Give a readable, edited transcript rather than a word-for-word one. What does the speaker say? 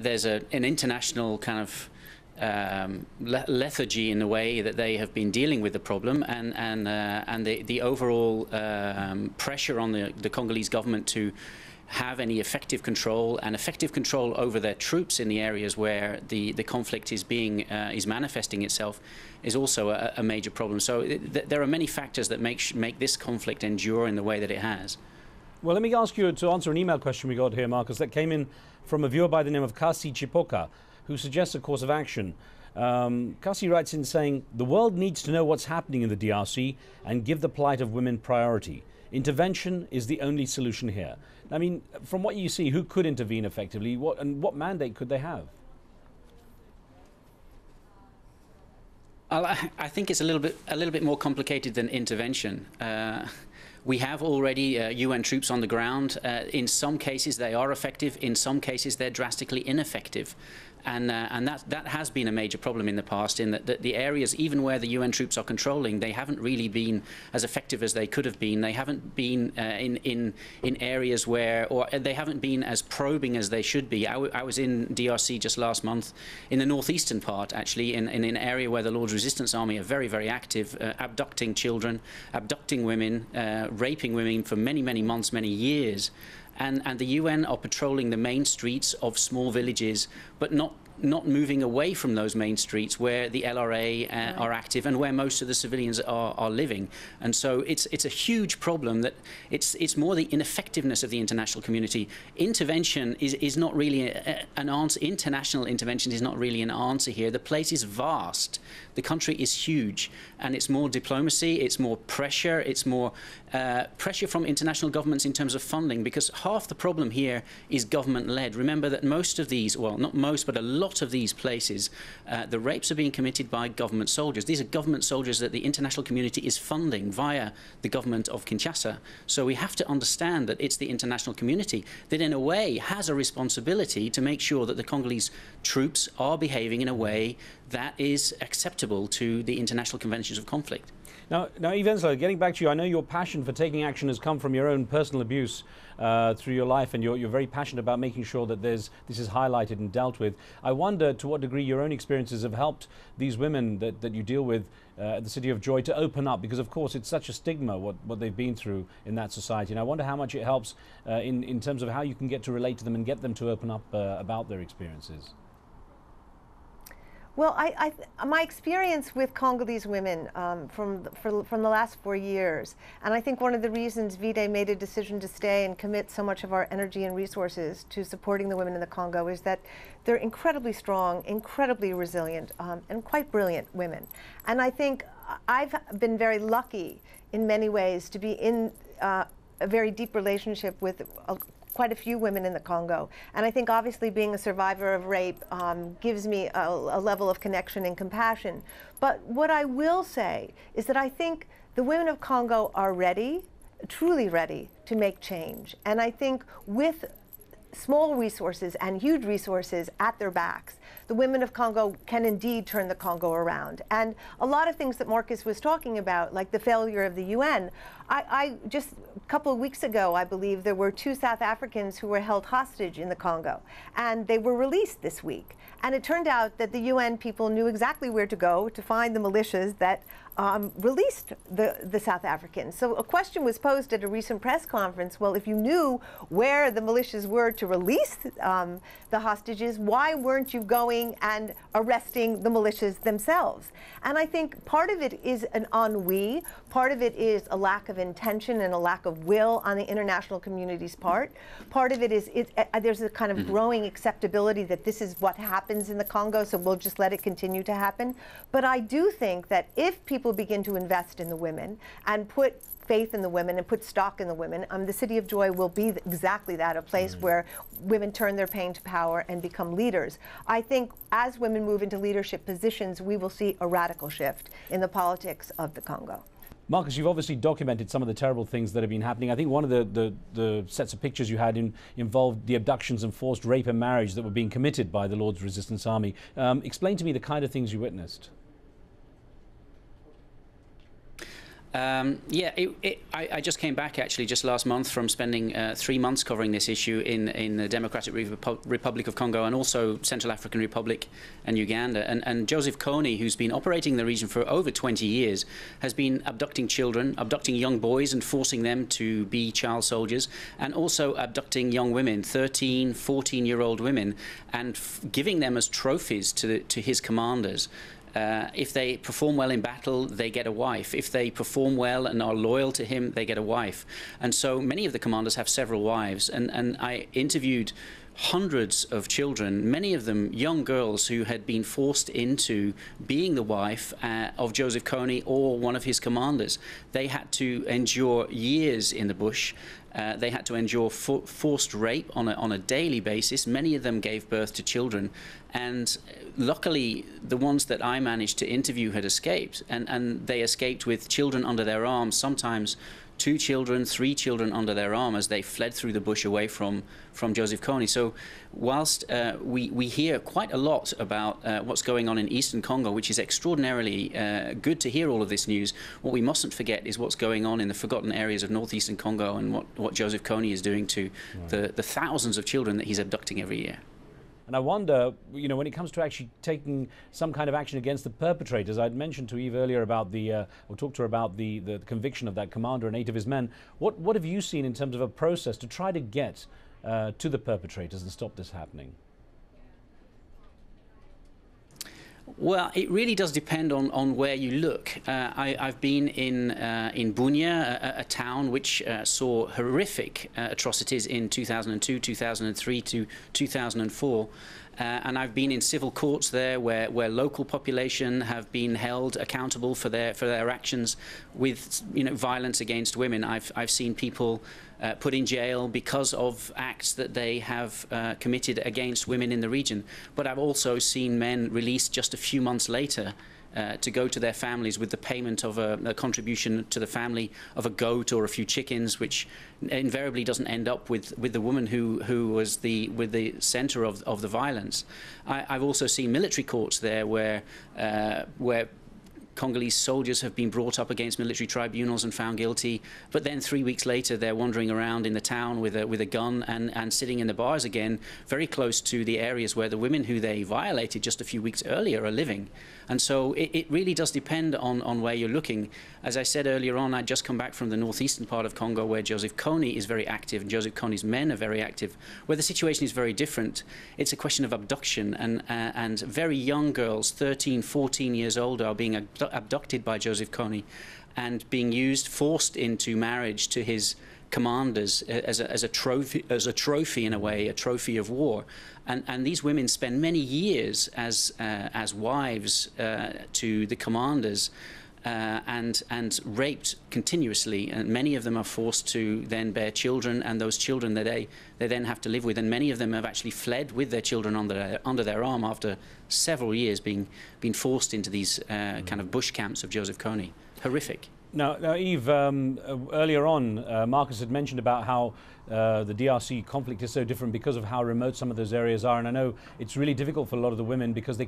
there's an international kind of lethargy in the way that they have been dealing with the problem, and the overall pressure on the Congolese government to have any effective control over their troops in the areas where the conflict is manifesting itself is also a major problem. So there are many factors that make this conflict endure in the way that it has. Well, let me ask you to answer an email question we got here, Marcus, that came in from a viewer by the name of Kasi Chipoka, who suggests a course of action. Kasi writes in saying, the world needs to know what's happening in the DRC and give the plight of women priority. Intervention is the only solution here. I mean, from what you see, who could intervene effectively? What mandate could they have? I think it's a little bit more complicated than intervention. We have already UN troops on the ground. In some cases they are effective. In some cases they're drastically ineffective. And that has been a major problem in the past, in that the areas, even where the UN troops are controlling, they haven't really been as effective as they could have been. They haven't been in areas where, or they haven't been as probing as they should be. I was in DRC just last month, in the northeastern part, actually, in an area where the Lord's Resistance Army are very, very active, abducting children, abducting women, raping women for many, many months, many years. And the UN are patrolling the main streets of small villages, but not moving away from those main streets where the LRA are active and where most of the civilians are living. And so it's a huge problem that it's more the ineffectiveness of the international community. Intervention is not really an answer. International intervention is not really an answer here. The place is vast. The country is huge, and it's more diplomacy, it's more pressure, it's more pressure from international governments in terms of funding, because half the problem here is government-led. Remember that most of these, well, not most, but a lot of these places, the rapes are being committed by government soldiers. These are government soldiers that the international community is funding via the government of Kinshasa. So we have to understand that it's the international community that, in a way, has a responsibility to make sure that the Congolese troops are behaving in a way that is acceptable to the international conventions of conflict. Now Yves Ensler, getting back to you, I know your passion for taking action has come from your own personal abuse through your life, and you're very passionate about making sure that this is highlighted and dealt with. I wonder to what degree your own experiences have helped these women that you deal with at the City of Joy to open up, because of course it's such a stigma what they've been through in that society, and I wonder how much it helps in terms of how you can get to relate to them and get them to open up about their experiences. Well, my experience with Congolese women from the last 4 years, and I think one of the reasons VDay made a decision to stay and commit so much of our energy and resources to supporting the women in the Congo, is that they're incredibly strong, incredibly resilient, and quite brilliant women. And I think I've been very lucky in many ways to be in a very deep relationship with quite a few women in the Congo. And I think obviously being a survivor of rape gives me a level of connection and compassion. But what I will say is that I think the women of Congo are ready, truly ready, to make change. And I think with small resources and huge resources at their backs, the women of Congo can indeed turn the Congo around. And a lot of things that Marcus was talking about, like the failure of the UN, I just a couple of weeks ago, I believe, there were 2 South Africans who were held hostage in the Congo, and they were released this week. And it turned out that the UN people knew exactly where to go to find the militias that released the South Africans. So a question was posed at a recent press conference, well, if you knew where the militias were to release the hostages, why weren't you going and arresting the militias themselves? And I think part of it is an ennui, part of it is a lack of intention and a lack of will on the international community's part. Part of it is there's a kind of growing acceptability that this is what happens in the Congo, so we'll just let it continue to happen. But I do think that if people begin to invest in the women and put faith in the women and put stock in the women, the City of Joy will be exactly that, a place where women turn their pain to power and become leaders. I think as women move into leadership positions, we will see a radical shift in the politics of the Congo. Marcus, you've obviously documented some of the terrible things that have been happening. I think one of the sets of pictures you had involved the abductions and forced rape and marriage that were being committed by the Lord's Resistance Army. Explain to me the kind of things you witnessed. Yeah, I just came back actually just last month from spending 3 months covering this issue in the Democratic Republic of Congo and also Central African Republic and Uganda. And Joseph Kony, who's been operating in the region for over 20 years, has been abducting children, abducting young boys and forcing them to be child soldiers, and also abducting young women, 13, 14-year-old women, and giving them as trophies to his commanders. If they perform well in battle, they get a wife. If they perform well and are loyal to him, they get a wife. And so many of the commanders have several wives. And I interviewed hundreds of children, many of them young girls who had been forced into being the wife of Joseph Kony or one of his commanders. They had to endure years in the bush. They had to endure forced rape on a daily basis. Many of them gave birth to children. And luckily, the ones that I managed to interview had escaped. And they escaped with children under their arms, sometimes 2 children, 3 children under their arm as they fled through the bush away from Joseph Kony. So whilst we hear quite a lot about what's going on in eastern Congo, which is extraordinarily good to hear all of this news, what we mustn't forget is what's going on in the forgotten areas of northeastern Congo and what Joseph Kony is doing to the thousands of children that he's abducting every year. And I wonder, when it comes to actually taking some kind of action against the perpetrators, I'd mentioned to Eve earlier about or talked to her about the conviction of that commander and 8 of his men. What have you seen in terms of a process to try to get to the perpetrators and stop this happening? Well, it really does depend on where you look. I've been in Bunia, a town which saw horrific atrocities in 2002, 2003 to 2004. And I've been in civil courts there where local population have been held accountable for their actions with violence against women. I've seen people put in jail because of acts that they have committed against women in the region. But I've also seen men released just a few months later to go to their families with the payment of a contribution to the family of a goat or a few chickens, which invariably doesn't end up with the woman who was the center of the violence. I've also seen military courts there where Congolese soldiers have been brought up against military tribunals and found guilty, but then 3 weeks later they're wandering around in the town with a gun and sitting in the bars again, very close to the areas where the women who they violated just a few weeks earlier are living. And so it really does depend on where you're looking. As I said earlier on, I'd just come back from the northeastern part of Congo where Joseph Kony is very active and Joseph Kony's men are very active, where the situation is very different. It's a question of abduction and very young girls, 13, 14 years old, are being abducted by Joseph Kony and being forced into marriage to his commanders as a trophy in a way, a trophy of war. And these women spend many years as wives to the commanders and raped continuously. And many of them are forced to then bear children, and those children that they then have to live with. And many of them have actually fled with their children under their arm after several years being forced into these kind of bush camps of Joseph Kony. Horrific. Now Eve, earlier on, Marcus had mentioned about how the DRC conflict is so different because of how remote some of those areas are. And I know it's really difficult for a lot of the women because they